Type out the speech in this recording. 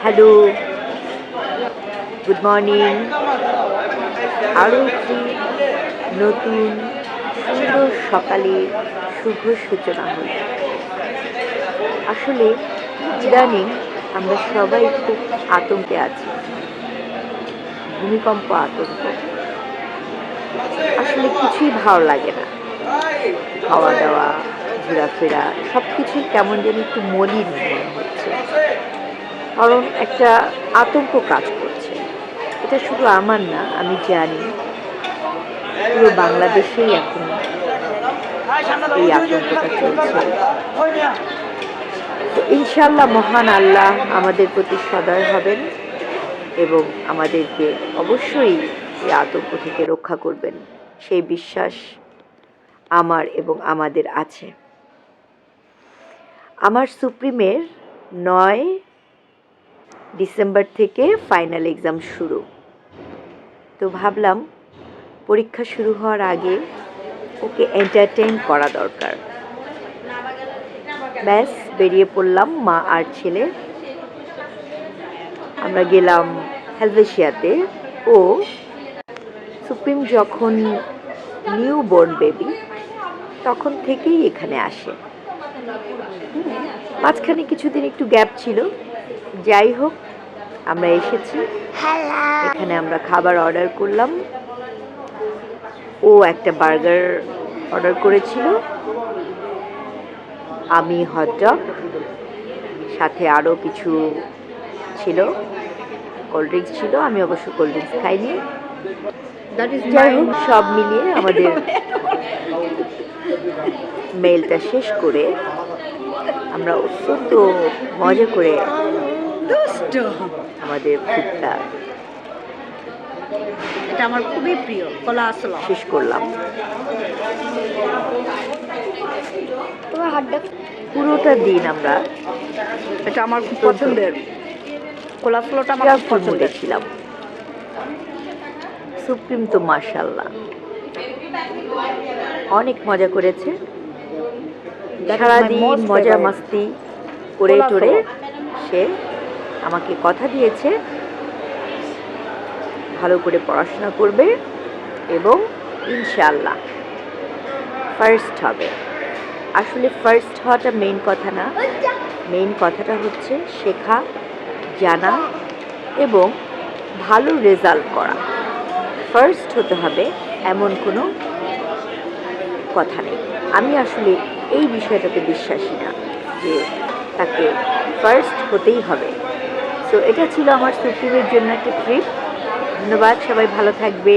Hello, good morning. আরও একটি নতুন সুন্দর সকালে শুভ সূচনা হল। আসলে ইদানিং আমরা সবাই খুব আতঙ্কে আছি, ভূমিকম্প আতঙ্ক। আসলে কিছুই ভালো লাগে না, খাওয়া দাওয়া, ঘোরাফেরা সব কিছুই কেমন যেন একটু মলিন মনে হচ্ছে, কারণ একটা আতঙ্ক কাজ করছে। এটা শুধু আমার না, আমি জানি পুরো বাংলাদেশেই এখন এই আতঙ্কটা চলছে। তো ইনশাল্লাহ মহান আল্লাহ আমাদের প্রতি সদয় হবেন এবং আমাদেরকে অবশ্যই এই আতঙ্ক থেকে রক্ষা করবেন, সেই বিশ্বাস আমার এবং আমাদের আছে। আমার সুপ্রিমের 9 ডিসেম্বর থেকে ফাইনাল এক্সাম শুরু। তো ভাবলাম পরীক্ষা শুরু হওয়ার আগে ওকে এন্টারটেইন করা দরকার। ব্যাস বেরিয়ে পড়লাম মা আর ছেলে। আমরা গেলাম হেলভেশিয়াতে। ও সুপ্রিম যখন নিউ বর্ন বেবি তখন থেকেই এখানে আসে। মাঝখানে কিছুদিন একটু গ্যাপ ছিল, যাই হোক আমরা এসেছি। এখানে আমরা খাবার অর্ডার করলাম। ও একটা বার্গার অর্ডার করেছিল, আমি হটডগ, সাথে আরও কিছু ছিল, কোল্ড ড্রিঙ্কস ছিল। আমি অবশ্য কোল্ড ড্রিঙ্কস খাইনি। যাই হোক সব মিলিয়ে আমাদের মেলটা শেষ করে আমরা অত্যন্ত মজা করে আমাদের ফুডটা, এটা আমার খুবই প্রিয়, কলা আসলা শেষ করলাম। পুরোটা দিন আমরা, এটা আমার খুব পছন্দের, কলা আসলাটা আমার খুব পছন্দের ছিলাম। সুপ্রিম তো মাশাআল্লাহ অনেক মজা করেছে। সারাদিন মজা মাস্তি করে টোরে সে আমাকে কথা দিয়েছে ভালো করে পড়াশোনা করবে এবং ইনশাআল্লাহ ফার্স্ট হবে। আসলে ফার্স্ট হওয়াটা মেইন কথা না, মেইন কথাটা হচ্ছে শেখা, জানা এবং ভালো রেজাল্ট করা। ফার্স্ট হতে হবে এমন কোনো কথা নেই। আমি আসলে এই বিষয়টাতে বিশ্বাসী না যে তাকে ফার্স্ট হতেই হবে। সো এটা ছিল আমার সুপ্রিমের জন্য একটা ট্রিপ। ধন্যবাদ, সবাই ভালো থাকবে।